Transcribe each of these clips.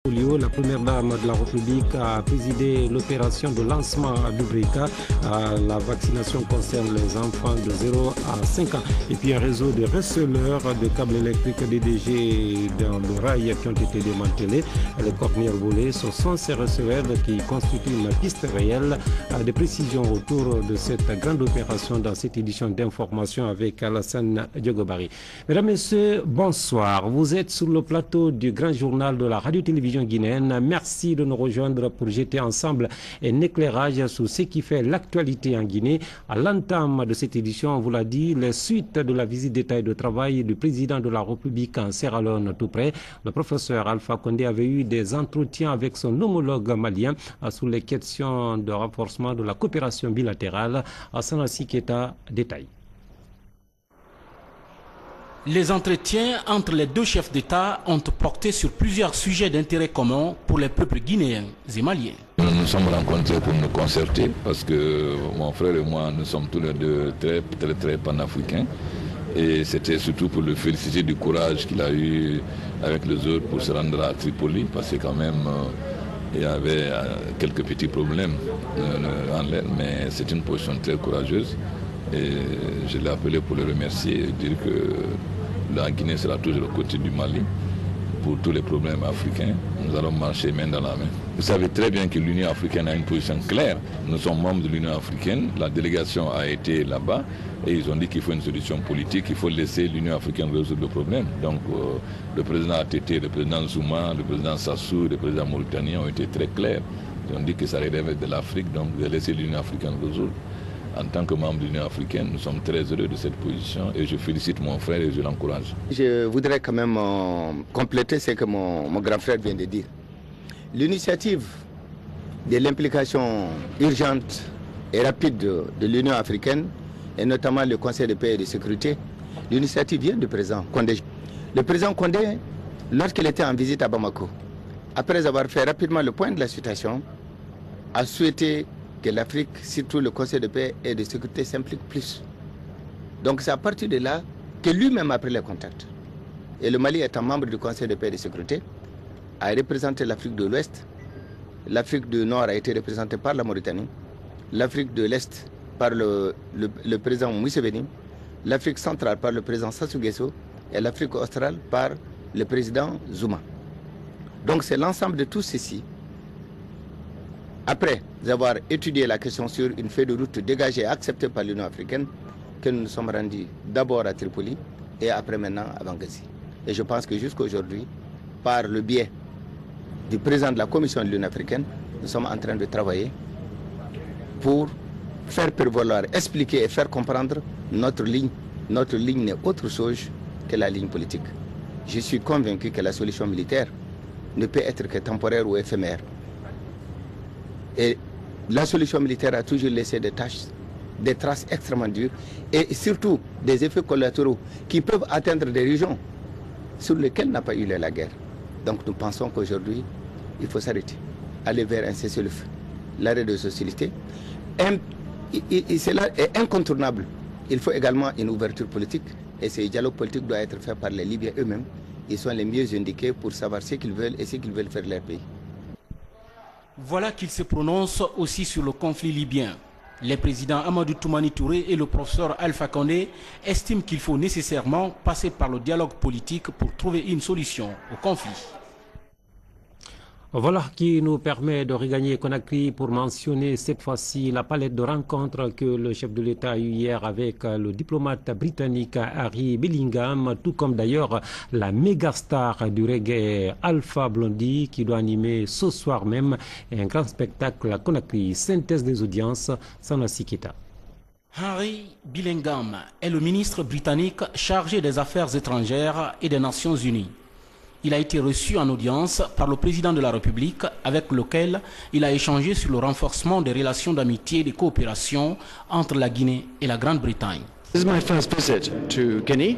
La première dame de la République a présidé l'opération de lancement à Dubrika. La vaccination concerne les enfants de 0 à 5 ans. Et puis un réseau de receleurs de câbles électriques DDG dans le rail qui ont été démantelés. Les cornières volées sont ces receleurs qui constituent une piste réelle de précision autour de cette grande opération dans cette édition d'information avec Alassane Diogobari. Mesdames, Messieurs, bonsoir. Vous êtes sur le plateau du grand journal de la radio-télévision guinéenne. Merci de nous rejoindre pour jeter ensemble un éclairage sur ce qui fait l'actualité en Guinée. À l'entame de cette édition, on vous l'a dit, les suites de la visite d'État et de travail du président de la République en Sierra Leone tout près. Le professeur Alpha Condé avait eu des entretiens avec son homologue malien sur les questions de renforcement de la coopération bilatérale. Sanassi Keita détaille. Les entretiens entre les deux chefs d'État ont porté sur plusieurs sujets d'intérêt commun pour les peuples guinéens et maliens. Nous nous sommes rencontrés pour nous concerter parce que mon frère et moi, nous sommes tous les deux très panafricains. Et c'était surtout pour le féliciter du courage qu'il a eu avec les autres pour se rendre à Tripoli parce que quand même il y avait quelques petits problèmes en l'air, mais c'est une position très courageuse. Et je l'ai appelé pour le remercier et dire que la Guinée sera toujours aux côtés du Mali pour tous les problèmes africains. Nous allons marcher main dans la main. Vous savez très bien que l'Union africaine a une position claire. Nous sommes membres de l'Union africaine, la délégation a été là-bas et ils ont dit qu'il faut une solution politique, il faut laisser l'Union africaine résoudre le problème. Donc le président ATT, le président Zuma, le président Sassou, le président mauritanien ont été très clairs. Ils ont dit que ça relève de l'Afrique, donc de laisser l'Union africaine résoudre. En tant que membre de l'Union africaine, nous sommes très heureux de cette position et je félicite mon frère et je l'encourage. Je voudrais quand même compléter ce que mon grand frère vient de dire. L'initiative de l'implication urgente et rapide de l'Union africaine et notamment le Conseil de paix et de sécurité, l'initiative vient du président Condé. Le président Condé, lorsqu'il était en visite à Bamako, après avoir fait rapidement le point de la situation, a souhaité que l'Afrique, surtout le Conseil de paix et de sécurité, s'implique plus. Donc c'est à partir de là que lui-même a pris les contacts. Et le Mali, étant membre du Conseil de paix et de sécurité, a représenté l'Afrique de l'Ouest. L'Afrique du Nord a été représentée par la Mauritanie. L'Afrique de l'Est par le président Museveni. L'Afrique centrale par le président Sassou Nguesso. Et l'Afrique australe par le président Zuma. Donc c'est l'ensemble de tout ceci. Après avoir étudié la question sur une feuille de route dégagée et acceptée par l'Union africaine, que nous nous sommes rendus d'abord à Tripoli et après maintenant à Benghazi. Et je pense que jusqu'à aujourd'hui, par le biais du président de la Commission de l'Union africaine, nous sommes en train de travailler pour faire prévaloir, expliquer et faire comprendre notre ligne. Notre ligne n'est autre chose que la ligne politique. Je suis convaincu que la solution militaire ne peut être que temporaire ou éphémère. Et la solution militaire a toujours laissé des traces extrêmement dures et surtout des effets collatéraux qui peuvent atteindre des régions sur lesquelles n'a pas eu la guerre. Donc nous pensons qu'aujourd'hui, il faut s'arrêter, aller vers un cessez-le-feu, l'arrêt des hostilités. Et cela est incontournable. Il faut également une ouverture politique et ce dialogue politique doit être fait par les Libyens eux-mêmes. Ils sont les mieux indiqués pour savoir ce qu'ils veulent et ce qu'ils veulent faire de leur pays. Voilà qu'il se prononce aussi sur le conflit libyen. Les présidents Amadou Toumani Touré et le professeur Alpha Condé estiment qu'il faut nécessairement passer par le dialogue politique pour trouver une solution au conflit. Voilà qui nous permet de regagner Conakry pour mentionner cette fois-ci la palette de rencontres que le chef de l'État a eu hier avec le diplomate britannique Harry Bellingham, tout comme d'ailleurs la méga star du reggae Alpha Blondy qui doit animer ce soir même un grand spectacle à Conakry. Synthèse des audiences, Sanassi Keita. Harry Bellingham est le ministre britannique chargé des Affaires étrangères et des Nations Unies. Il a été reçu en audience par le président de la République avec lequel il a échangé sur le renforcement des relations d'amitié et de coopération entre la Guinée et la Grande-Bretagne. This is my first visit to Guinea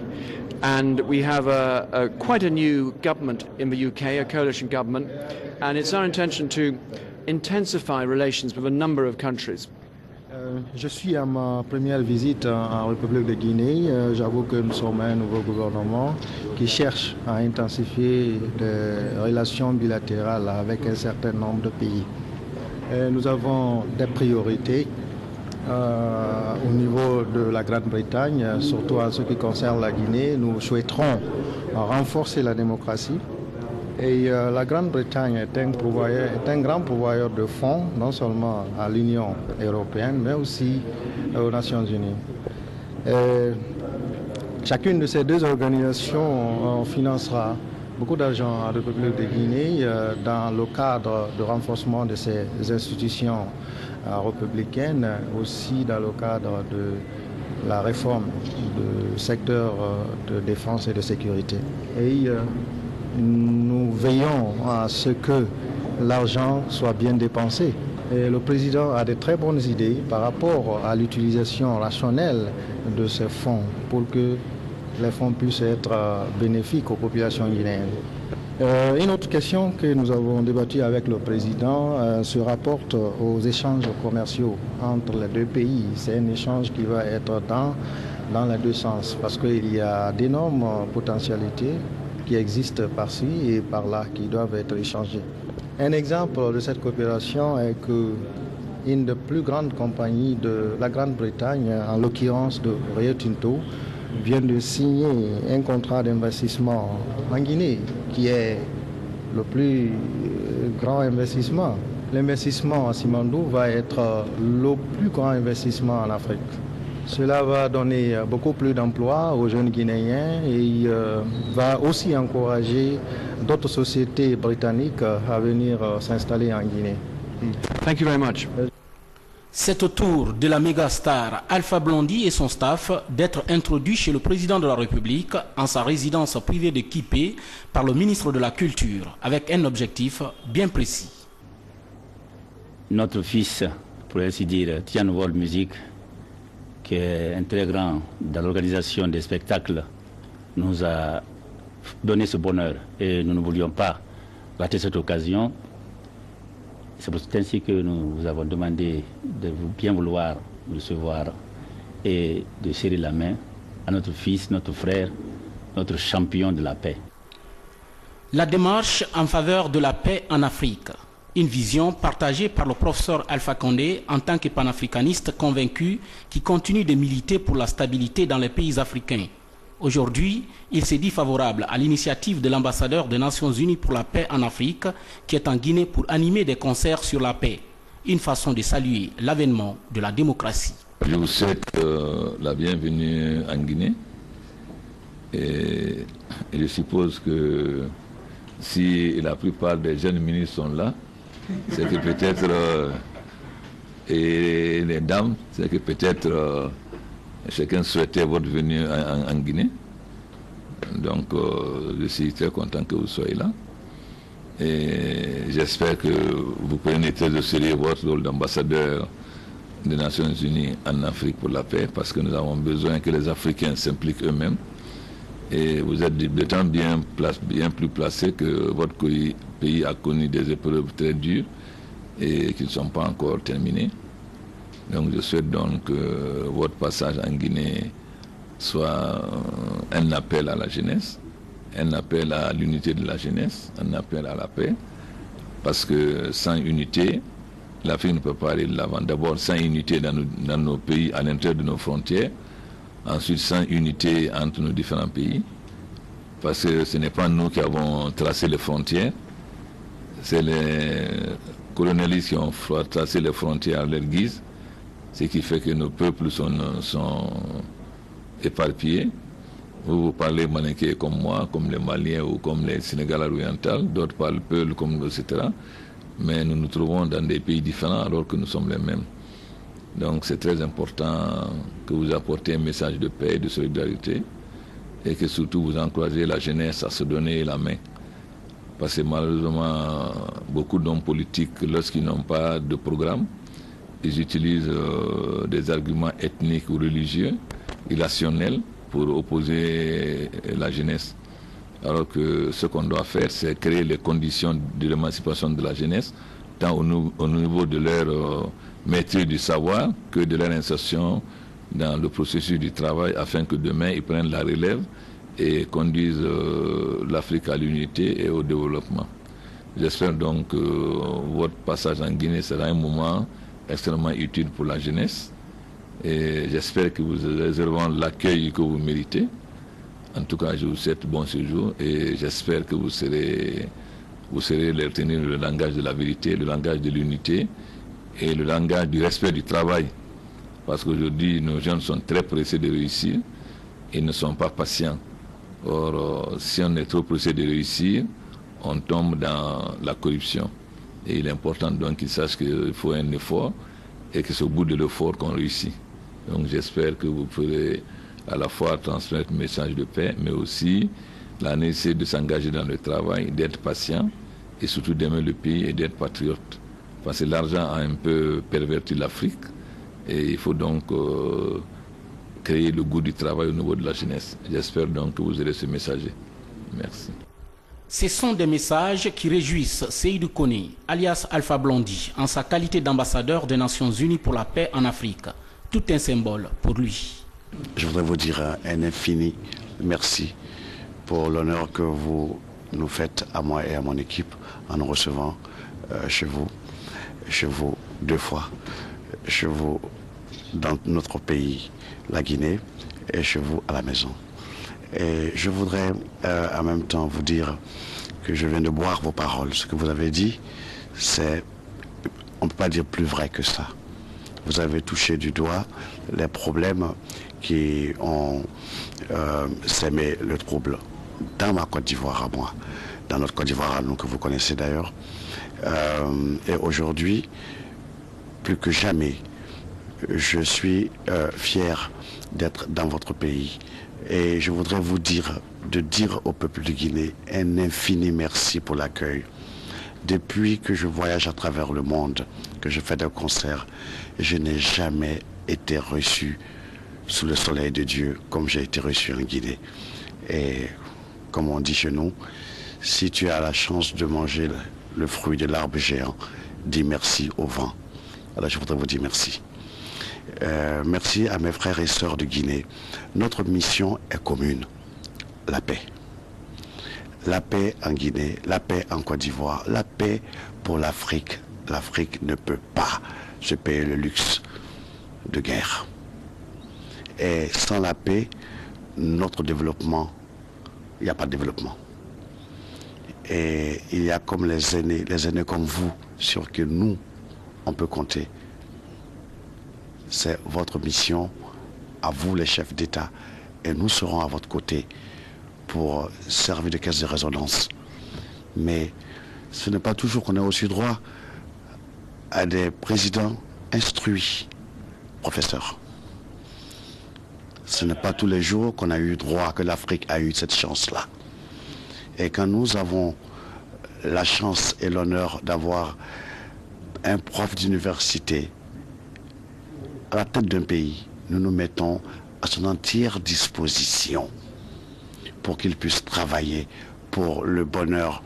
and we have quite a new government in the UK, a coalition government, and it's our intention to intensify relations with a number of countries. Je suis à ma première visite en République de Guinée. J'avoue que nous sommes un nouveau gouvernement qui cherche à intensifier des relations bilatérales avec un certain nombre de pays. Nous avons des priorités au niveau de la Grande-Bretagne, surtout en ce qui concerne la Guinée. Nous souhaiterons renforcer la démocratie. Et la Grande-Bretagne est un grand pourvoyeur de fonds, non seulement à l'Union européenne, mais aussi aux Nations Unies. Chacune de ces deux organisations financera beaucoup d'argent en République de Guinée dans le cadre de renforcement de ces institutions républicaines, aussi dans le cadre de la réforme du secteur de défense et de sécurité. Et nous veillons à ce que l'argent soit bien dépensé. Et le président a de très bonnes idées par rapport à l'utilisation rationnelle de ces fonds pour que les fonds puissent être bénéfiques aux populations guinéennes. Une autre question que nous avons débattue avec le président se rapporte aux échanges commerciaux entre les deux pays. C'est un échange qui va être dans les deux sens parce qu'il y a d'énormes potentialités qui existent par-ci et par-là qui doivent être échangées. Un exemple de cette coopération est qu'une des plus grandes compagnies de la Grande-Bretagne, en l'occurrence de Rio Tinto, vient de signer un contrat d'investissement en Guinée, qui est le plus grand investissement. L'investissement à Simandou va être le plus grand investissement en Afrique. Cela va donner beaucoup plus d'emplois aux jeunes Guinéens et va aussi encourager d'autres sociétés britanniques à venir s'installer en Guinée. Thank you very much. C'est au tour de la mégastar Alpha Blondy et son staff d'être introduits chez le président de la République en sa résidence privée de Kipé par le ministre de la Culture, avec un objectif bien précis. Notre fils, pour ainsi dire, Tian World Music, qui est un très grand dans l'organisation des spectacles, nous a donné ce bonheur et nous ne voulions pas rater cette occasion. C'est ainsi que nous vous avons demandé de bien vouloir nous recevoir et de serrer la main à notre fils, notre frère, notre champion de la paix. La démarche en faveur de la paix en Afrique, une vision partagée par le professeur Alpha Condé en tant que panafricaniste convaincu qui continue de militer pour la stabilité dans les pays africains. Aujourd'hui, il s'est dit favorable à l'initiative de l'ambassadeur des Nations Unies pour la paix en Afrique qui est en Guinée pour animer des concerts sur la paix, une façon de saluer l'avènement de la démocratie. Je vous souhaite la bienvenue en Guinée et je suppose que si la plupart des jeunes ministres sont là, c'est que peut-être, et les dames, c'est que peut-être chacun souhaitait votre venue en Guinée. Donc je suis très content que vous soyez là. Et j'espère que vous prenez très au sérieux votre rôle d'ambassadeur des Nations Unies en Afrique pour la paix, parce que nous avons besoin que les Africains s'impliquent eux-mêmes. Et vous êtes d'autant bien plus placé que votre pays a connu des épreuves très dures et qui ne sont pas encore terminées. Donc je souhaite donc que votre passage en Guinée soit un appel à la jeunesse, un appel à l'unité de la jeunesse, un appel à la paix, parce que sans unité, l'Afrique ne peut pas aller de l'avant. D'abord sans unité dans nos pays, à l'intérieur de nos frontières, ensuite sans unité entre nos différents pays, parce que ce n'est pas nous qui avons tracé les frontières, c'est les colonialistes qui ont tracé les frontières à leur guise, ce qui fait que nos peuples sont éparpillés. Vous parlez malinké comme moi, comme les Maliens ou comme les Sénégalais orientaux, d'autres parlent Peul comme nous, etc. Mais nous nous trouvons dans des pays différents alors que nous sommes les mêmes. Donc c'est très important que vous apportez un message de paix et de solidarité et que surtout vous encouragez la jeunesse à se donner la main. Parce que malheureusement, beaucoup d'hommes politiques, lorsqu'ils n'ont pas de programme, ils utilisent des arguments ethniques ou religieux, irrationnels, pour opposer la jeunesse. Alors que ce qu'on doit faire, c'est créer les conditions de l'émancipation de la jeunesse, tant au niveau de leur maîtrise du savoir que de leur insertion dans le processus du travail afin que demain ils prennent la relève et conduisent l'Afrique à l'unité et au développement. J'espère donc que votre passage en Guinée sera un moment extrêmement utile pour la jeunesse et j'espère que vous réserverez l'accueil que vous méritez. En tout cas, je vous souhaite bon séjour et j'espère que vous serez retenir le langage de la vérité, le langage de l'unité et le langage du respect du travail. Parce qu'aujourd'hui, nos jeunes sont très pressés de réussir et ne sont pas patients. Or, si on est trop pressé de réussir, on tombe dans la corruption. Et il est important donc qu'ils sachent qu'il faut un effort et que c'est au bout de l'effort qu'on réussit. Donc j'espère que vous pourrez à la fois transmettre le message de paix, mais aussi la nécessité de s'engager dans le travail, d'être patient et surtout d'aimer le pays et d'être patriote. Parce que l'argent a un peu perverti l'Afrique et il faut donc créer le goût du travail au niveau de la jeunesse. J'espère donc que vous aurez ce messager. Merci. Ce sont des messages qui réjouissent Seydou Kone, alias Alpha Blondy, en sa qualité d'ambassadeur des Nations Unies pour la paix en Afrique. Tout un symbole pour lui. Je voudrais vous dire un infini merci pour l'honneur que vous nous faites à moi et à mon équipe en nous recevant chez vous 2 fois, chez vous dans notre pays, la Guinée, et chez vous à la maison. Et je voudrais en même temps vous dire que je viens de boire vos paroles. Ce que vous avez dit, c'est, on ne peut pas dire plus vrai que ça. Vous avez touché du doigt les problèmes qui ont sémé le trouble dans ma Côte d'Ivoire à moi, dans notre Côte d'Ivoire à nous, que vous connaissez d'ailleurs. Et aujourd'hui, plus que jamais, je suis fier d'être dans votre pays. Et je voudrais vous dire, de dire au peuple de Guinée un infini merci pour l'accueil. Depuis que je voyage à travers le monde, que je fais des concerts, je n'ai jamais été reçu sous le soleil de Dieu comme j'ai été reçu en Guinée. Et comme on dit chez nous, si tu as la chance de manger le fruit de l'arbre géant, dis merci au vent. Alors je voudrais vous dire merci. Merci à mes frères et sœurs de Guinée. Notre mission est commune, la paix. La paix en Guinée, la paix en Côte d'Ivoire, la paix pour l'Afrique. L'Afrique ne peut pas se payer le luxe de guerre. Et sans la paix, notre développement, il n'y a pas de développement. Et il y a comme les aînés comme vous, sur qui nous, on peut compter. C'est votre mission, à vous les chefs d'État, et nous serons à votre côté pour servir de caisse de résonance. Mais ce n'est pas toujours qu'on a aussi droit à des présidents instruits, professeurs. Ce n'est pas tous les jours qu'on a eu droit, que l'Afrique a eu cette chance-là. Et quand nous avons la chance et l'honneur d'avoir un prof d'université à la tête d'un pays, nous nous mettons à son entière disposition pour qu'il puisse travailler pour le bonheur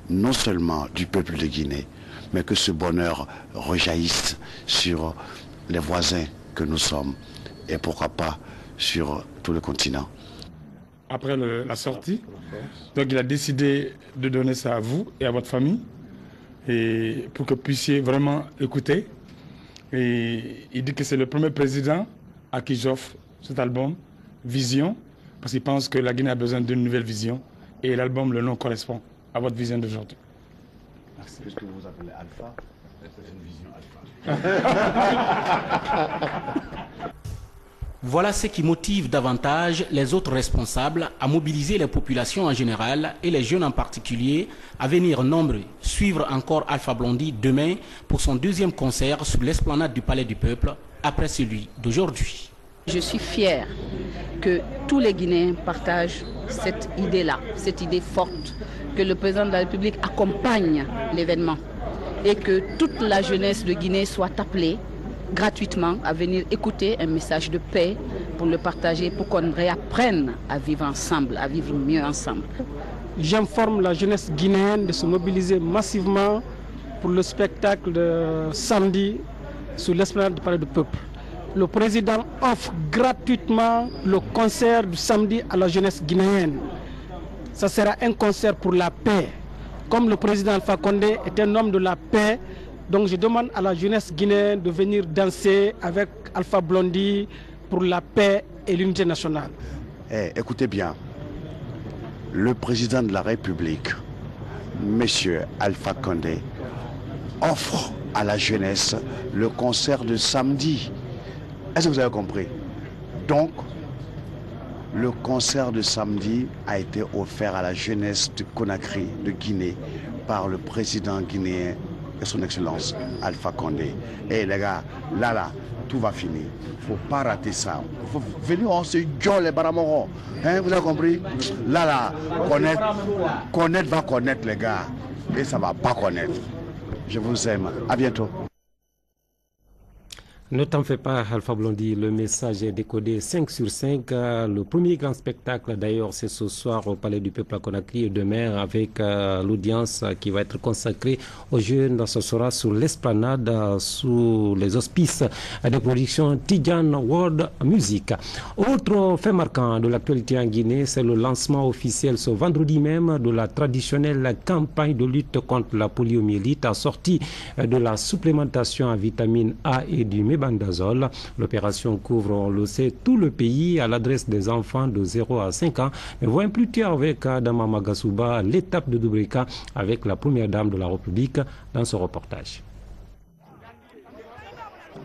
non seulement du peuple de Guinée, mais que ce bonheur rejaillisse sur les voisins que nous sommes et pourquoi pas sur tout le continent. Après la sortie, donc il a décidé de donner ça à vous et à votre famille et pour que vous puissiez vraiment écouter. Et il dit que c'est le premier président à qui j'offre cet album, Vision, parce qu'il pense que la Guinée a besoin d'une nouvelle vision. Et l'album, le nom correspond à votre vision d'aujourd'hui. Merci. Qu'est-ce que vous appelez Alpha? C'est une vision Alpha. Voilà ce qui motive davantage les autres responsables à mobiliser les populations en général et les jeunes en particulier à venir nombreux suivre encore Alpha Blondy demain pour son 2e concert sur l'esplanade du Palais du Peuple après celui d'aujourd'hui. Je suis fière que tous les Guinéens partagent cette idée-là, cette idée forte, que le président de la République accompagne l'événement et que toute la jeunesse de Guinée soit appelée gratuitement à venir écouter un message de paix pour le partager, pour qu'on réapprenne à vivre ensemble, à vivre mieux ensemble. J'informe la jeunesse guinéenne de se mobiliser massivement pour le spectacle de samedi sur l'esplanade du Palais du Peuple, le président offre gratuitement le concert du samedi à la jeunesse guinéenne. Ça sera un concert pour la paix. Comme le président Alpha Condé est un homme de la paix, donc je demande à la jeunesse guinéenne de venir danser avec Alpha Blondy pour la paix et l'unité nationale. Écoutez bien, le président de la République, Monsieur Alpha Condé, offre à la jeunesse le concert de samedi. Est-ce que vous avez compris? Donc, le concert de samedi a été offert à la jeunesse de Conakry, de Guinée, par le président guinéen et son excellence Alpha Condé. Et les gars, là, tout va finir. Il ne faut pas rater ça. Il faut venir, on se gueule les baramorons. Hein, vous avez compris? Là, connaître va connaître les gars. Et ça ne va pas connaître. Je vous aime. À bientôt. Ne t'en fais pas, Alpha Blondy, le message est décodé 5 sur 5. Le premier grand spectacle, d'ailleurs, c'est ce soir au Palais du Peuple à Conakry et demain avec l'audience qui va être consacrée aux jeunes. Ce sera sur l'esplanade, sous les auspices de production Tidjane World Music. Autre fait marquant de l'actualité en Guinée, c'est le lancement officiel ce vendredi même de la traditionnelle campagne de lutte contre la poliomyélite assortie de la supplémentation en vitamine A et du mébendazole. L'opération couvre, on le sait, tout le pays à l'adresse des enfants de 0 à 5 ans. Mais voyons plus tard avec Adama Magasuba l'étape de Dubrika avec la première dame de la République dans ce reportage.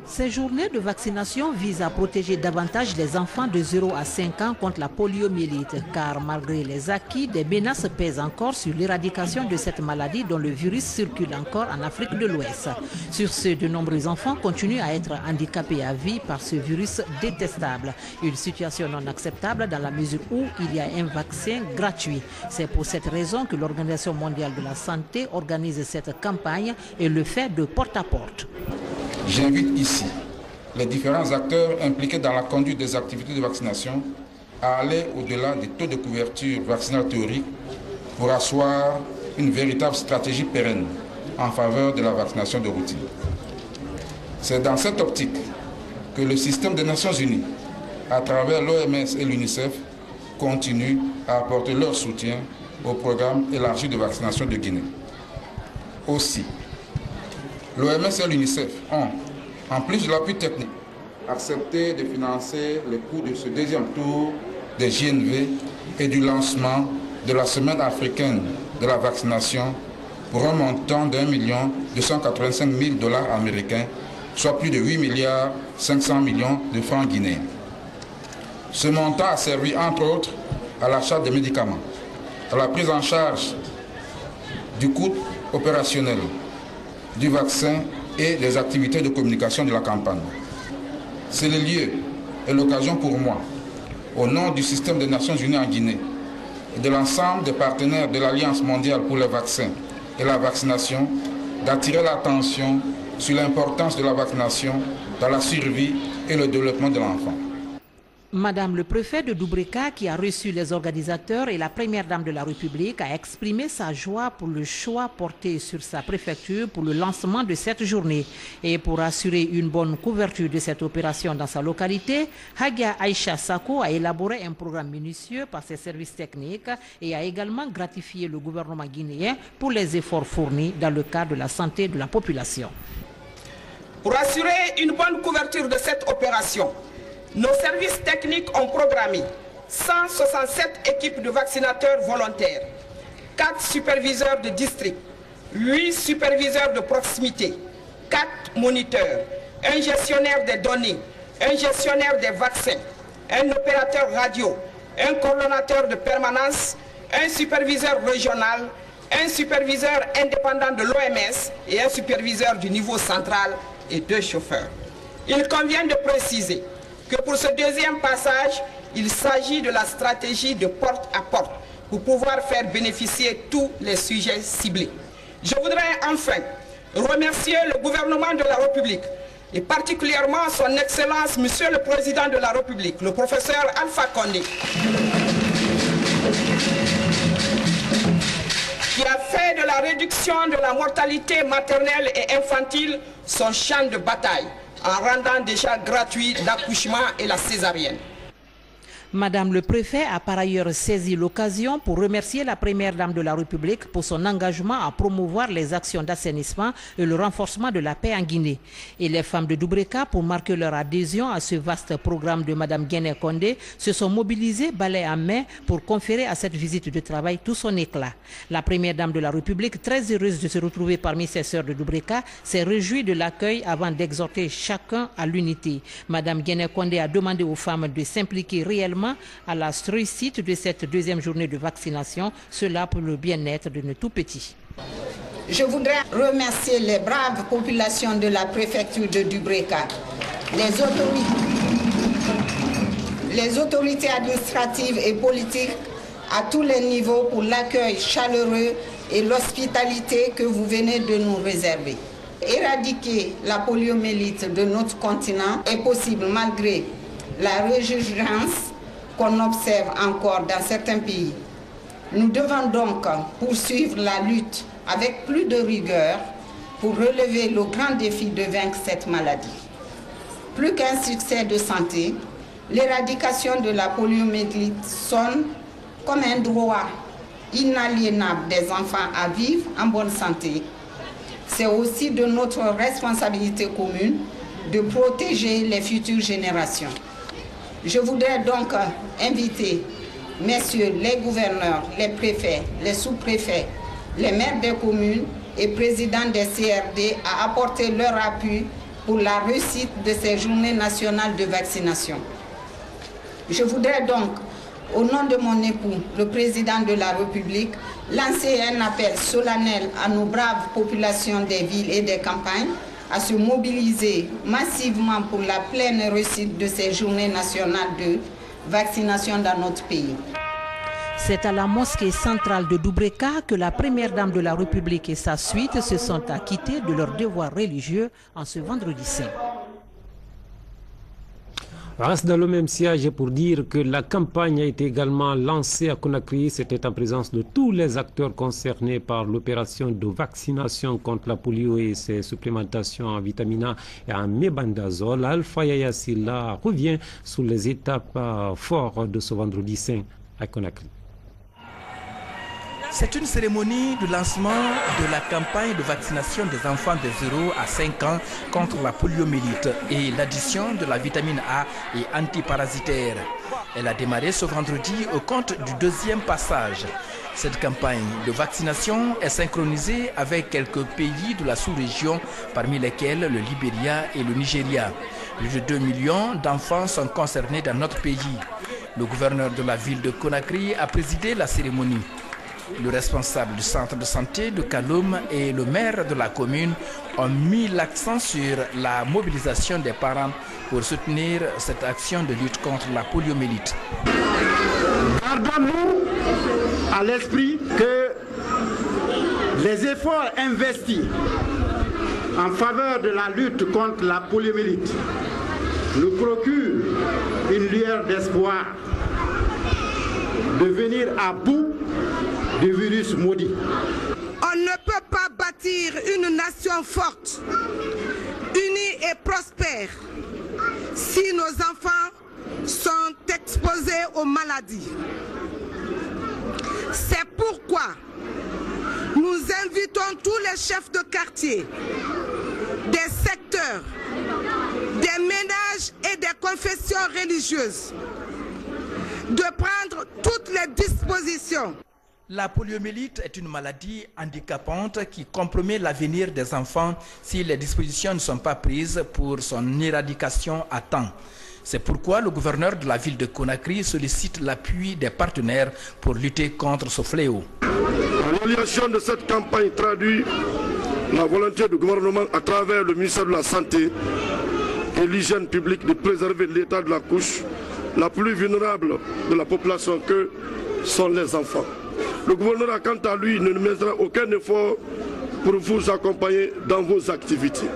Ces journées de vaccination visent à protéger davantage les enfants de 0 à 5 ans contre la poliomyélite, car malgré les acquis, des menaces pèsent encore sur l'éradication de cette maladie dont le virus circule encore en Afrique de l'Ouest. Sur ce, de nombreux enfants continuent à être handicapés à vie par ce virus détestable. Une situation non acceptable dans la mesure où il y a un vaccin gratuit. C'est pour cette raison que l'Organisation mondiale de la santé organise cette campagne et le fait de porte à porte. J'invite ici les différents acteurs impliqués dans la conduite des activités de vaccination à aller au-delà des taux de couverture vaccinale théorique pour asseoir une véritable stratégie pérenne en faveur de la vaccination de routine. C'est dans cette optique que le système des Nations Unies, à travers l'OMS et l'UNICEF, continue à apporter leur soutien au programme élargi de vaccination de Guinée. Aussi, l'OMS et l'UNICEF ont, en plus de l'appui technique, accepté de financer le coût de ce deuxième tour des JNV et du lancement de la semaine africaine de la vaccination pour un montant d'1,285,000 $ américains, soit plus de 8,5 milliards de francs guinéens. Ce montant a servi entre autres à l'achat des médicaments, à la prise en charge du coût opérationnel du vaccin et des activités de communication de la campagne. C'est le lieu et l'occasion pour moi, au nom du système des Nations Unies en Guinée et de l'ensemble des partenaires de l'Alliance mondiale pour les vaccins et la vaccination, d'attirer l'attention sur l'importance de la vaccination dans la survie et le développement de l'enfant. Madame le préfet de Dubrika, qui a reçu les organisateurs et la première dame de la République, a exprimé sa joie pour le choix porté sur sa préfecture pour le lancement de cette journée. Et pour assurer une bonne couverture de cette opération dans sa localité, Hagia Aïcha Sako a élaboré un programme minutieux par ses services techniques et a également gratifié le gouvernement guinéen pour les efforts fournis dans le cadre de la santé de la population. Pour assurer une bonne couverture de cette opération, nos services techniques ont programmé 167 équipes de vaccinateurs volontaires, 4 superviseurs de district, 8 superviseurs de proximité, 4 moniteurs, un gestionnaire des données, un gestionnaire des vaccins, un opérateur radio, un coordonnateur de permanence, un superviseur régional, un superviseur indépendant de l'OMS et un superviseur du niveau central et 2 chauffeurs. Il convient de préciser que pour ce deuxième passage, il s'agit de la stratégie de porte à porte pour pouvoir faire bénéficier tous les sujets ciblés. Je voudrais enfin remercier le gouvernement de la République et particulièrement son Excellence, Monsieur le Président de la République, le professeur Alpha Condé, qui a fait de la réduction de la mortalité maternelle et infantile son champ de bataille. en rendant déjà gratuit l'accouchement et la césarienne. Madame le préfet a par ailleurs saisi l'occasion pour remercier la première dame de la République pour son engagement à promouvoir les actions d'assainissement et le renforcement de la paix en Guinée. Et les femmes de Doubreka, pour marquer leur adhésion à ce vaste programme de Madame Guéné Condé, se sont mobilisées balai en main pour conférer à cette visite de travail tout son éclat. La première dame de la République, très heureuse de se retrouver parmi ses sœurs de Doubreka, s'est réjouie de l'accueil avant d'exhorter chacun à l'unité. Madame Guéné Condé a demandé aux femmes de s'impliquer réellement à la réussite de cette deuxième journée de vaccination, cela pour le bien-être de nos tout-petits. Je voudrais remercier les braves populations de la préfecture de Doubreka, les autorités administratives et politiques à tous les niveaux pour l'accueil chaleureux et l'hospitalité que vous venez de nous réserver. Éradiquer la poliomyélite de notre continent est possible malgré la résurgence qu'on observe encore dans certains pays. Nous devons donc poursuivre la lutte avec plus de rigueur pour relever le grand défi de vaincre cette maladie. Plus qu'un succès de santé, l'éradication de la poliomyélite sonne comme un droit inaliénable des enfants à vivre en bonne santé. C'est aussi de notre responsabilité commune de protéger les futures générations. Je voudrais donc inviter messieurs les gouverneurs, les préfets, les sous-préfets, les maires des communes et présidents des CRD à apporter leur appui pour la réussite de ces journées nationales de vaccination. Je voudrais donc, au nom de mon époux, le président de la République, lancer un appel solennel à nos braves populations des villes et des campagnes à se mobiliser massivement pour la pleine réussite de ces journées nationales de vaccination dans notre pays. C'est à la mosquée centrale de Doubreka que la première dame de la République et sa suite se sont acquittés de leurs devoirs religieux en ce vendredi saint. Reste dans le même siège pour dire que la campagne a été également lancée à Conakry. C'était en présence de tous les acteurs concernés par l'opération de vaccination contre la polio et ses supplémentations en vitamine A et en mébendazole. Alpha Yaya Silla revient sur les étapes fortes de ce vendredi saint à Conakry. C'est une cérémonie de lancement de la campagne de vaccination des enfants de 0 à 5 ans contre la poliomyélite et l'addition de la vitamine A et antiparasitaire. Elle a démarré ce vendredi au compte du deuxième passage. Cette campagne de vaccination est synchronisée avec quelques pays de la sous-région, parmi lesquels le Libéria et le Nigeria. Plus de 2 millions d'enfants sont concernés dans notre pays. Le gouverneur de la ville de Conakry a présidé la cérémonie. Le responsable du centre de santé de Kaloum et le maire de la commune ont mis l'accent sur la mobilisation des parents pour soutenir cette action de lutte contre la poliomyélite. Gardons-nous à l'esprit que les efforts investis en faveur de la lutte contre la poliomyélite nous procurent une lueur d'espoir de venir à bout du virus maudit. On ne peut pas bâtir une nation forte, unie et prospère si nos enfants sont exposés aux maladies. C'est pourquoi nous invitons tous les chefs de quartier, des secteurs, des ménages et des confessions religieuses de prendre toutes les dispositions. La poliomyélite est une maladie handicapante qui compromet l'avenir des enfants si les dispositions ne sont pas prises pour son éradication à temps. C'est pourquoi le gouverneur de la ville de Conakry sollicite l'appui des partenaires pour lutter contre ce fléau. La réalisation de cette campagne traduit la volonté du gouvernement à travers le ministère de la Santé et l'hygiène publique de préserver l'état de la couche la plus vulnérable de la population que sont les enfants. Le gouvernement, quant à lui, ne mettra aucun effort pour vous accompagner dans vos activités.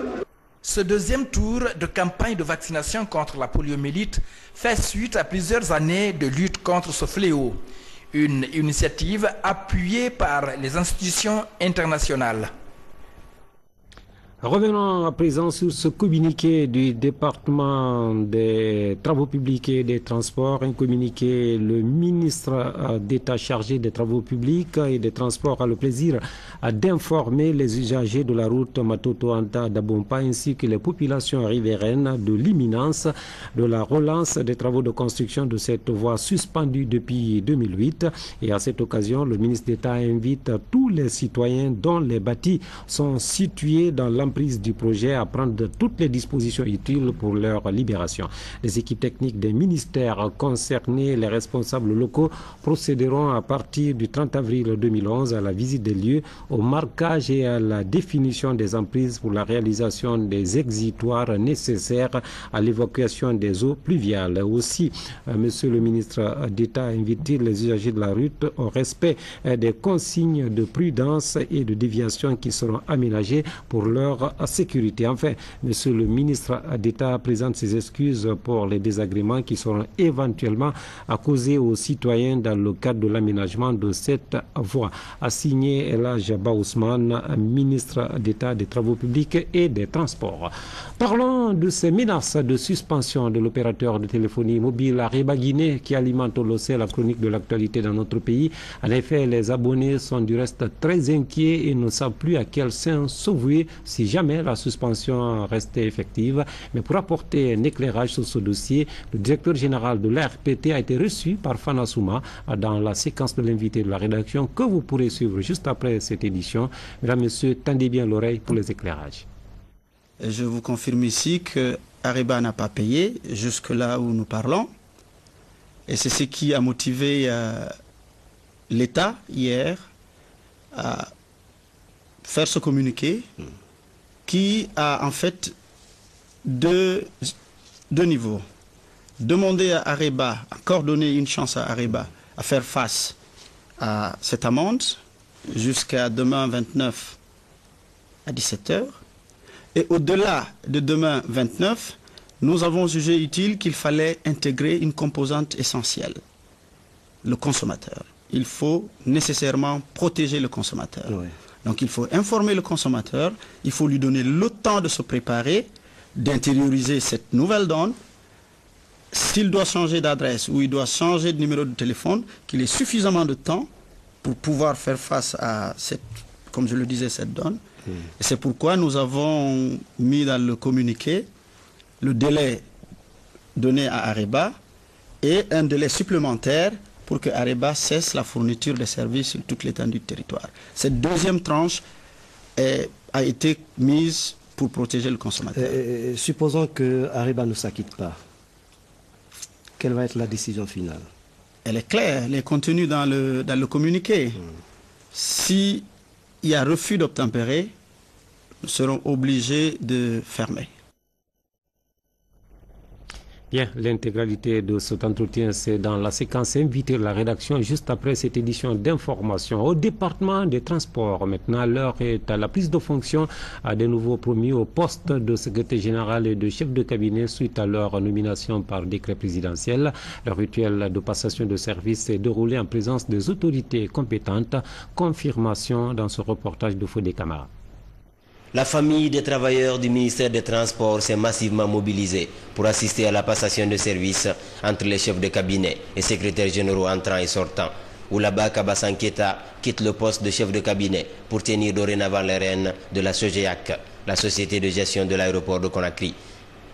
Ce deuxième tour de campagne de vaccination contre la poliomyélite fait suite à plusieurs années de lutte contre ce fléau. Une initiative appuyée par les institutions internationales. Revenons à présent sur ce communiqué du département des travaux publics et des transports, un communiqué. Le ministre d'État chargé des travaux publics et des transports a le plaisir d'informer les usagers de la route Matoto-Anta-Dabompa ainsi que les populations riveraines de l'imminence de la relance des travaux de construction de cette voie suspendue depuis 2008. Et à cette occasion, le ministre d'État invite tous les citoyens dont les bâtis sont situés dans l'emprise du projet à prendre toutes les dispositions utiles pour leur libération. Les équipes techniques des ministères concernés, les responsables locaux procéderont à partir du 30 avril 2011 à la visite des lieux, au marquage et à la définition des emprises pour la réalisation des exutoires nécessaires à l'évacuation des eaux pluviales. Aussi, Monsieur le ministre d'État invite les usagers de la route au respect des consignes de prudence et de déviation qui seront aménagées pour leur sécurité. Enfin, Monsieur le ministre d'État présente ses excuses pour les désagréments qui seront éventuellement causés aux citoyens dans le cadre de l'aménagement de cette voie. A signé Elhadj Ba Ousmane, ministre d'État des Travaux publics et des Transports. Parlons de ces menaces de suspension de l'opérateur de téléphonie mobile Areba Guinée qui alimente la chronique de l'actualité dans notre pays. En effet, les abonnés sont du reste très inquiets et ne savent plus à quel sein se vouer si jamais la suspension restait effective. Mais pour apporter un éclairage sur ce dossier, le directeur général de l'ARPT a été reçu par Fana Souma dans la séquence de l'invité de la rédaction que vous pourrez suivre juste après cette édition. Mesdames, Messieurs, tendez bien l'oreille pour les éclairages. Je vous confirme ici que Areba n'a pas payé jusque là où nous parlons. Et c'est ce qui a motivé l'État hier à faire ce communiqué qui a en fait deux niveaux. Demander à Areba, encore donner une chance à Areba à faire face à cette amende jusqu'à demain 29 à 17 h. Et au-delà de demain 29, nous avons jugé utile qu'il fallait intégrer une composante essentielle, le consommateur. Il faut nécessairement protéger le consommateur. Oui. Donc il faut informer le consommateur, il faut lui donner le temps de se préparer, d'intérioriser cette nouvelle donne. S'il doit changer d'adresse ou il doit changer de numéro de téléphone, qu'il ait suffisamment de temps pour pouvoir faire face à cette, comme je le disais, cette donne. Et c'est pourquoi nous avons mis dans le communiqué le délai donné à Areba et un délai supplémentaire pour que Areba cesse la fourniture de services sur toute l'étendue du territoire. Cette deuxième tranche a été mise pour protéger le consommateur. Supposons que Areba ne s'acquitte pas. Quelle va être la décision finale? Elle est claire, elle est contenue dans le communiqué. S'il y a refus d'obtempérer, nous serons obligés de fermer. Bien, l'intégralité de cet entretien, c'est dans la séquence invitée de la rédaction, juste après cette édition d'information. Au département des transports, maintenant, l'heure est à la prise de fonction des nouveaux promis au poste de secrétaire général et de chef de cabinet suite à leur nomination par décret présidentiel. Le rituel de passation de service est déroulé en présence des autorités compétentes. Confirmation dans ce reportage de Fodé Camara. La famille des travailleurs du ministère des Transports s'est massivement mobilisée pour assister à la passation de services entre les chefs de cabinet et secrétaires généraux entrants et sortants. Oulaba Kabasanketa quitte le poste de chef de cabinet pour tenir dorénavant les rênes de la SOGEAC, la société de gestion de l'aéroport de Conakry.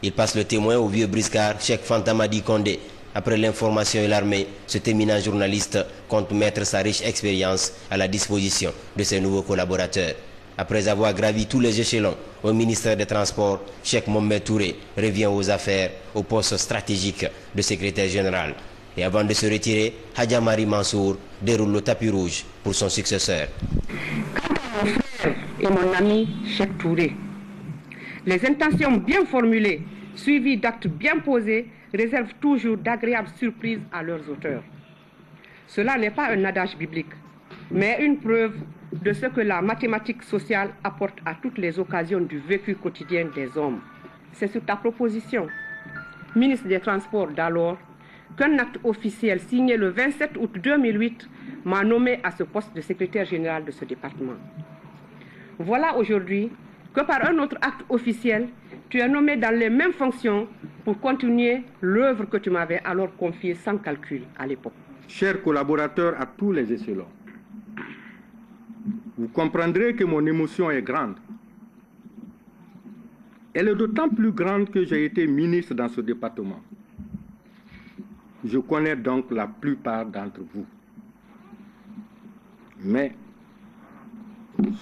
Il passe le témoin au vieux briscard Cheikh Fantamadi Condé. Après l'information et l'armée, cet éminent journaliste compte mettre sa riche expérience à la disposition de ses nouveaux collaborateurs. Après avoir gravi tous les échelons au ministère des Transports, Cheikh Mohamed Touré revient aux affaires au poste stratégique de secrétaire général. Et avant de se retirer, Hadja Marie Mansour déroule le tapis rouge pour son successeur. Quant à mon frère et mon ami Cheikh Touré, les intentions bien formulées, suivies d'actes bien posés, réservent toujours d'agréables surprises à leurs auteurs. Cela n'est pas un adage biblique, mais une preuve de ce que la mathématique sociale apporte à toutes les occasions du vécu quotidien des hommes. C'est sur ta proposition, ministre des Transports d'alors, qu'un acte officiel signé le 27 août 2008 m'a nommé à ce poste de secrétaire général de ce département. Voilà aujourd'hui que par un autre acte officiel, tu es nommé dans les mêmes fonctions pour continuer l'œuvre que tu m'avais alors confiée sans calcul à l'époque. Chers collaborateurs à tous les échelons, vous comprendrez que mon émotion est grande. Elle est d'autant plus grande que j'ai été ministre dans ce département. Je connais donc la plupart d'entre vous. Mais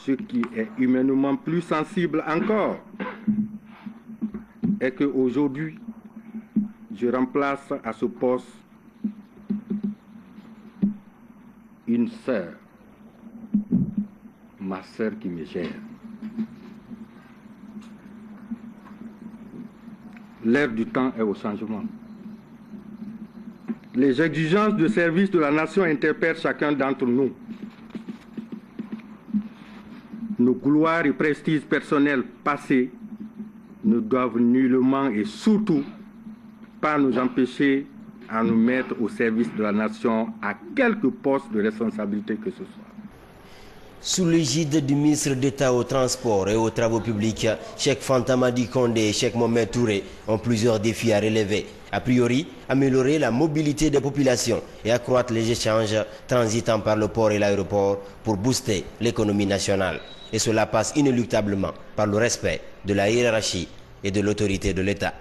ce qui est humainement plus sensible encore est qu'aujourd'hui, je remplace à ce poste une sœur, ma sœur qui me gère. L'ère du temps est au changement. Les exigences de service de la nation interpellent chacun d'entre nous. Nos gloires et prestiges personnels passés ne doivent nullement et surtout pas nous empêcher à nous mettre au service de la nation à quelque poste de responsabilité que ce soit. Sous l'égide du ministre d'État aux Transports et aux Travaux publics, Cheikh Fanta Madi Condé et Cheikh Mohamed Touré ont plusieurs défis à relever. A priori, améliorer la mobilité des populations et accroître les échanges transitant par le port et l'aéroport pour booster l'économie nationale. Et cela passe inéluctablement par le respect de la hiérarchie et de l'autorité de l'État.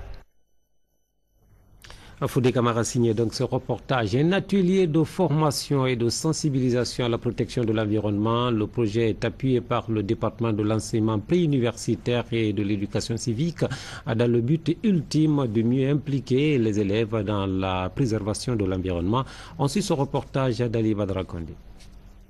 Foudé Camara signé donc ce reportage. Un atelier de formation et de sensibilisation à la protection de l'environnement. Le projet est appuyé par le département de l'enseignement préuniversitaire et de l'éducation civique dans le but ultime de mieux impliquer les élèves dans la préservation de l'environnement. On suit ce reportage d'Ali Badrakonde.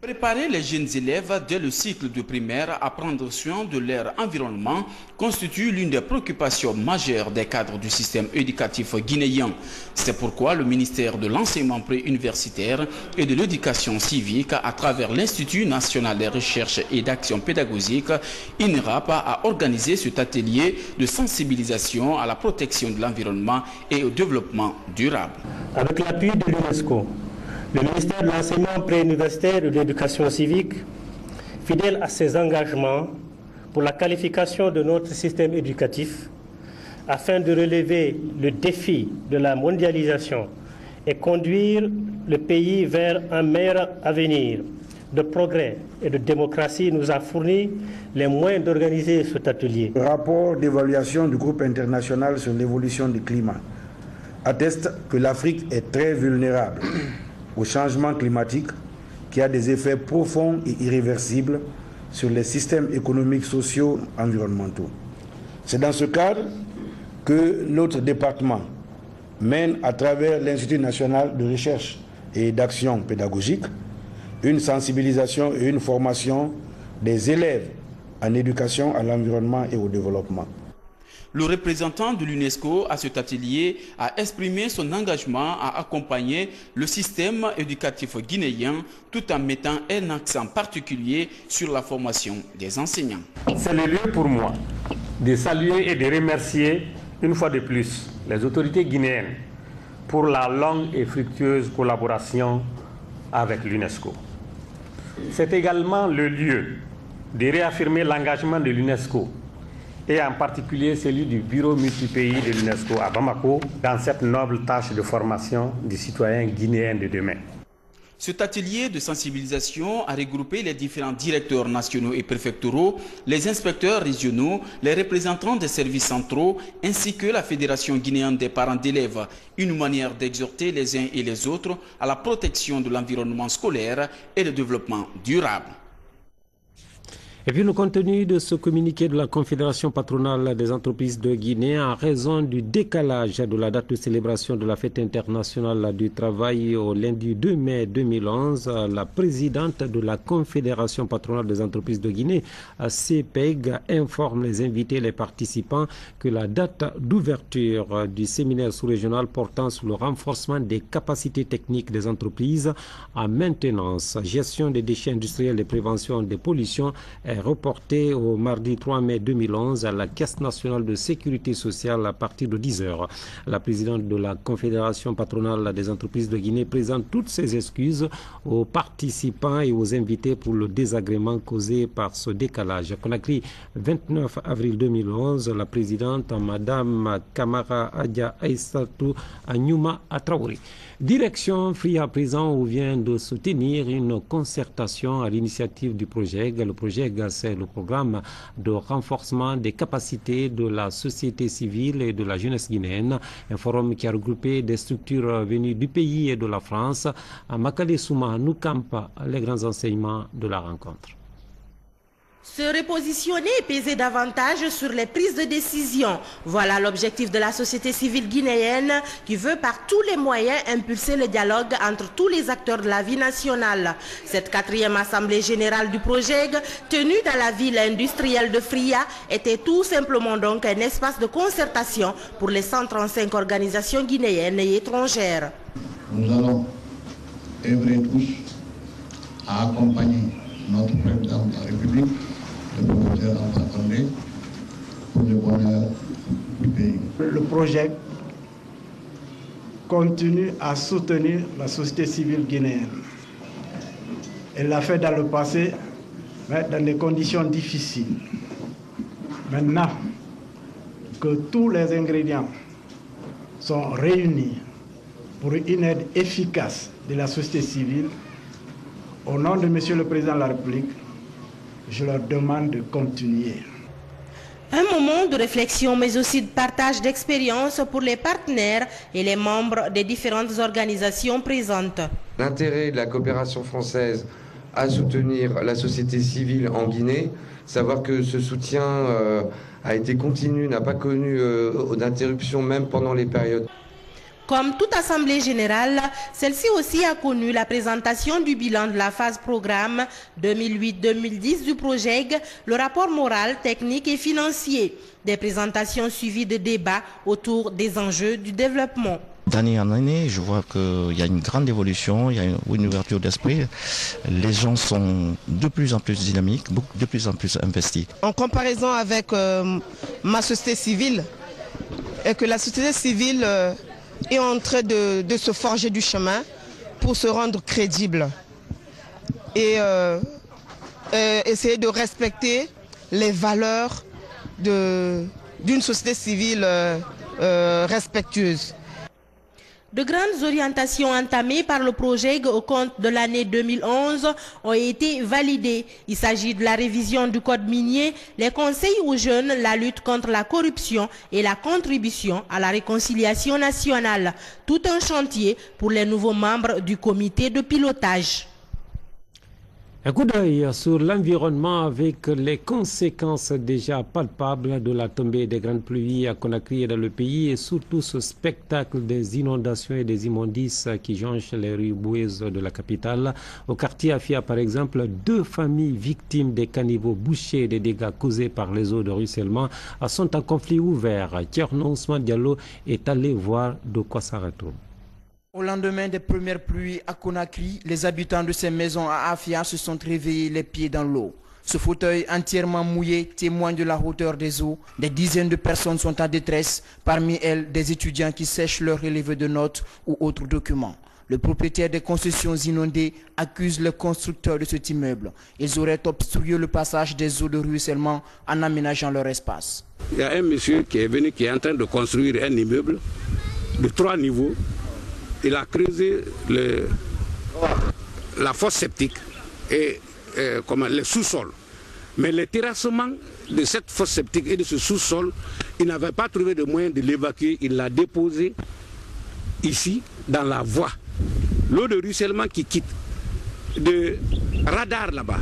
Préparer les jeunes élèves dès le cycle de primaire à prendre soin de leur environnement constitue l'une des préoccupations majeures des cadres du système éducatif guinéen. C'est pourquoi le ministère de l'enseignement préuniversitaire et de l'éducation civique, à travers l'Institut national de recherche et d'action pédagogique, INRAP, a organisé cet atelier de sensibilisation à la protection de l'environnement et au développement durable. Avec l'appui de l'UNESCO, le ministère de l'enseignement préuniversitaire et de l'éducation civique, fidèle à ses engagements pour la qualification de notre système éducatif, afin de relever le défi de la mondialisation et conduire le pays vers un meilleur avenir de progrès et de démocratie, nous a fourni les moyens d'organiser cet atelier. Le rapport d'évaluation du groupe international sur l'évolution du climat atteste que l'Afrique est très vulnérable au changement climatique qui a des effets profonds et irréversibles sur les systèmes économiques, sociaux, environnementaux. C'est dans ce cadre que notre département mène à travers l'Institut national de recherche et d'action pédagogique une sensibilisation et une formation des élèves en éducation à l'environnement et au développement. Le représentant de l'UNESCO à cet atelier a exprimé son engagement à accompagner le système éducatif guinéen tout en mettant un accent particulier sur la formation des enseignants. C'est le lieu pour moi de saluer et de remercier une fois de plus les autorités guinéennes pour la longue et fructueuse collaboration avec l'UNESCO. C'est également le lieu de réaffirmer l'engagement de l'UNESCO et en particulier celui du bureau multipays de l'UNESCO à Bamako dans cette noble tâche de formation des citoyens guinéens de demain. Cet atelier de sensibilisation a regroupé les différents directeurs nationaux et préfectoraux, les inspecteurs régionaux, les représentants des services centraux, ainsi que la Fédération guinéenne des parents d'élèves, une manière d'exhorter les uns et les autres à la protection de l'environnement scolaire et le développement durable. Et puis le contenu de ce communiqué de la Confédération patronale des entreprises de Guinée, en raison du décalage de la date de célébration de la fête internationale du travail au lundi 2 mai 2011, la présidente de la Confédération patronale des entreprises de Guinée, CPEG, informe les invités et les participants que la date d'ouverture du séminaire sous-régional portant sur le renforcement des capacités techniques des entreprises en maintenance, gestion des déchets industriels et prévention des pollutions est reporté au mardi 3 mai 2011 à la Caisse nationale de sécurité sociale à partir de 10 h. La présidente de la Confédération patronale des entreprises de Guinée présente toutes ses excuses aux participants et aux invités pour le désagrément causé par ce décalage. À Conakry, 29 avril 2011, la présidente, Madame Kamara Adja Aïssatou Anyouma Traoré. Direction Free à présent où vient de se tenir une concertation à l'initiative du PROJEG. Le PROJEG, c'est le programme de renforcement des capacités de la société civile et de la jeunesse guinéenne. Un forum qui a regroupé des structures venues du pays et de la France. À Makale Souma nous campe les grands enseignements de la rencontre. Se repositionner et peser davantage sur les prises de décision. Voilà l'objectif de la société civile guinéenne qui veut par tous les moyens impulser le dialogue entre tous les acteurs de la vie nationale. Cette 4e assemblée générale du PROJEG, tenue dans la ville industrielle de Fria, était tout simplement donc un espace de concertation pour les 135 organisations guinéennes et étrangères. Nous allons œuvrer tous à accompagner notre président de la République, le professeur Alpha Condé, pour le bonheur du pays. Le projet continue à soutenir la société civile guinéenne. Elle l'a fait dans le passé, mais dans des conditions difficiles. Maintenant que tous les ingrédients sont réunis pour une aide efficace de la société civile, au nom de Monsieur le Président de la République, je leur demande de continuer. Un moment de réflexion, mais aussi de partage d'expériences pour les partenaires et les membres des différentes organisations présentes. L'intérêt de la coopération française à soutenir la société civile en Guinée, savoir que ce soutien a été continu, n'a pas connu d'interruption même pendant les périodes. Comme toute assemblée générale, celle-ci aussi a connu la présentation du bilan de la phase programme 2008-2010 du PROJEG, le rapport moral, technique et financier. Des présentations suivies de débats autour des enjeux du développement. D'année en année, je vois qu'il y a une grande évolution, il y a une ouverture d'esprit. Les gens sont de plus en plus dynamiques, de plus en plus investis. En comparaison avec ma société civile, et que la société civile est en train de se forger du chemin pour se rendre crédible et essayer de respecter les valeurs d'une société civile respectueuse. De grandes orientations entamées par le PROJEG au compte de l'année 2011 ont été validées. Il s'agit de la révision du code minier, les conseils aux jeunes, la lutte contre la corruption et la contribution à la réconciliation nationale. Tout un chantier pour les nouveaux membres du comité de pilotage. Un coup d'œil sur l'environnement avec les conséquences déjà palpables de la tombée des grandes pluies à Conakry et dans le pays et surtout ce spectacle des inondations et des immondices qui jonchent les rues boueuses de la capitale. Au quartier Afia par exemple, 2 familles victimes des caniveaux bouchés et des dégâts causés par les eaux de ruissellement sont en conflit ouvert. Thierno Ousmane Diallo est allé voir de quoi ça retourne. Au lendemain des premières pluies à Conakry, les habitants de ces maisons à Afia se sont réveillés les pieds dans l'eau. Ce fauteuil entièrement mouillé témoigne de la hauteur des eaux. Des dizaines de personnes sont en détresse, parmi elles des étudiants qui sèchent leurs relevés de notes ou autres documents. Le propriétaire des concessions inondées accuse les constructeurs de cet immeuble. Ils auraient obstrué le passage des eaux de ruissellement en aménageant leur espace. Il y a un monsieur qui est venu, qui est en train de construire un immeuble de 3 niveaux. Il a creusé la fosse septique et le sous-sol. Mais le terrassement de cette fosse septique et de ce sous-sol, il n'avait pas trouvé de moyen de l'évacuer. Il l'a déposé ici, dans la voie. L'eau de ruissellement qui quitte de Radar là-bas,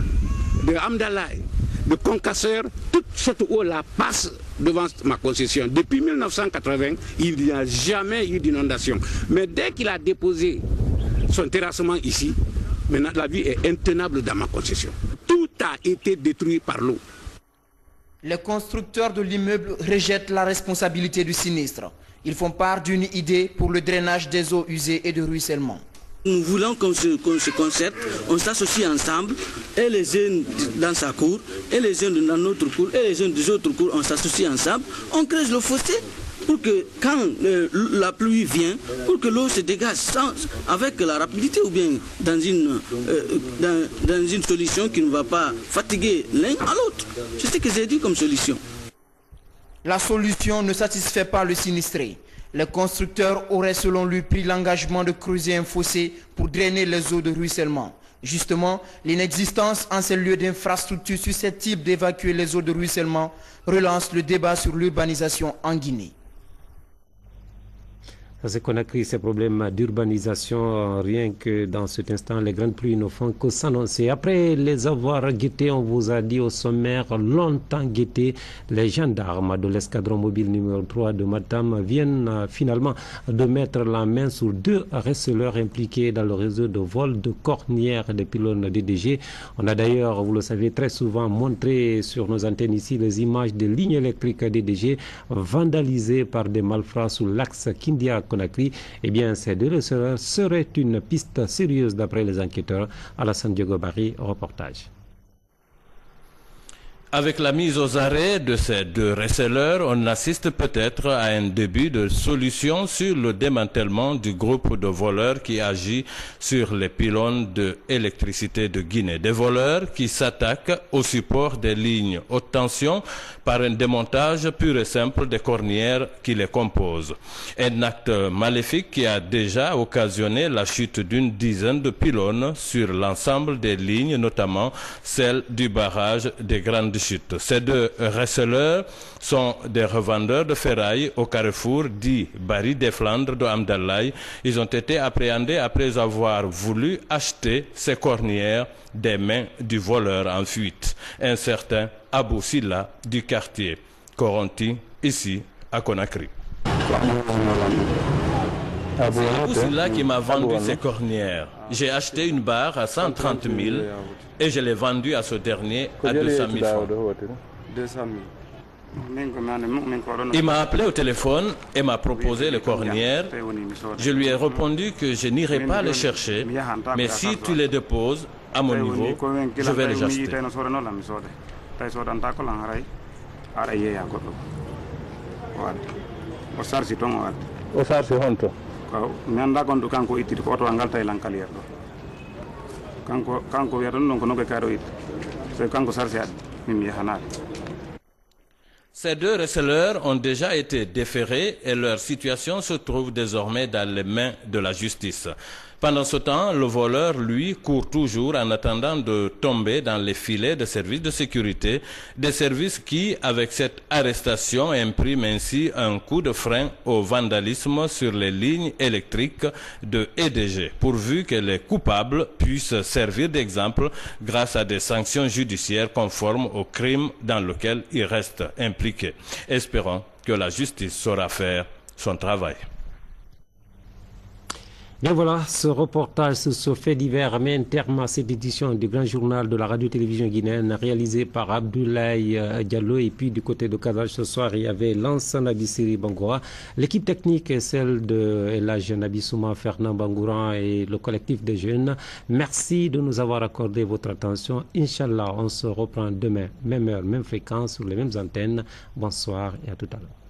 de Amdalaï, de Concasseur, toute cette eau-là passe devant ma concession. Depuis 1980, il n'y a jamais eu d'inondation. Mais dès qu'il a déposé son terrassement ici, maintenant la vie est intenable dans ma concession. Tout a été détruit par l'eau. Les constructeurs de l'immeuble rejettent la responsabilité du sinistre. Ils font part d'une idée pour le drainage des eaux usées et de ruissellement. Nous voulons qu'on se concerte, on s'associe ensemble, et les jeunes dans sa cour, et les jeunes dans notre cour, et les jeunes des autres cours, on s'associe ensemble, on crée le fossé pour que quand la pluie vient, pour que l'eau se dégage avec la rapidité ou bien dans une solution qui ne va pas fatiguer l'un à l'autre. C'est ce que j'ai dit comme solution. La solution ne satisfait pas le sinistré. Les constructeurs auraient selon lui pris l'engagement de creuser un fossé pour drainer les eaux de ruissellement. Justement, l'inexistence en ces lieux d'infrastructures susceptibles d'évacuer les eaux de ruissellement relance le débat sur l'urbanisation en Guinée. C'est Conakry, ces problèmes d'urbanisation, rien que dans cet instant, les grandes pluies ne font que s'annoncer. Après les avoir guettés, on vous a dit au sommaire, longtemps guettés, les gendarmes de l'escadron mobile numéro 3 de Matam viennent finalement de mettre la main sur 2 receleurs impliqués dans le réseau de vol de cornières des pylônes DDG. On a d'ailleurs, vous le savez, très souvent montré sur nos antennes ici les images des lignes électriques DDG vandalisées par des malfrats sous l'axe Kindia-Conakry. Eh bien, ces 2 receleurs seraient une piste sérieuse d'après les enquêteurs. Alassane Diogo Barry, reportage. Avec la mise aux arrêts de ces 2 receleurs, on assiste peut-être à un début de solution sur le démantèlement du groupe de voleurs qui agit sur les pylônes de l'électricité de Guinée. Des voleurs qui s'attaquent au support des lignes haute tension par un démontage pur et simple des cornières qui les composent. Un acte maléfique qui a déjà occasionné la chute d'une dizaine de pylônes sur l'ensemble des lignes, notamment celle du barrage des Grandes Chutes. Ces 2 receleurs sont des revendeurs de ferraille au carrefour dit Barry des Flandres de Amdallaï. Ils ont été appréhendés après avoir voulu acheter ces cornières des mains du voleur en fuite, un certain Abou Silla du quartier Coronti, ici à Conakry. C'est Abou Silla qui m'a vendu ces cornières. J'ai acheté une barre à 130 000 et je l'ai vendue à ce dernier à 200 000 francs. Il m'a appelé au téléphone et m'a proposé les cornières. Je lui ai répondu que je n'irai pas les chercher, mais si tu les déposes à mon niveau, je vais les acheter. Ces 2 receleurs ont déjà été déférés et leur situation se trouve désormais dans les mains de la justice. Pendant ce temps, le voleur, lui, court toujours en attendant de tomber dans les filets de services de sécurité, des services qui, avec cette arrestation, impriment ainsi un coup de frein au vandalisme sur les lignes électriques de EDG, pourvu que les coupables puissent servir d'exemple grâce à des sanctions judiciaires conformes au crime dans lequel ils restent impliqués. Espérons que la justice saura faire son travail. Bien voilà, ce reportage sur ce fait divers met un terme à cette édition du Grand Journal de la radio-télévision guinéenne réalisé par Abdoulaye Diallo. Et puis du côté de Kazaj ce soir, il y avait Lansana Bissiri Bangoura. L'équipe technique est celle de Elhaj Nabissouma, Fernand Bangouran et le collectif des jeunes. Merci de nous avoir accordé votre attention. Inch'Allah, on se reprend demain, même heure, même fréquence, sur les mêmes antennes. Bonsoir et à tout à l'heure.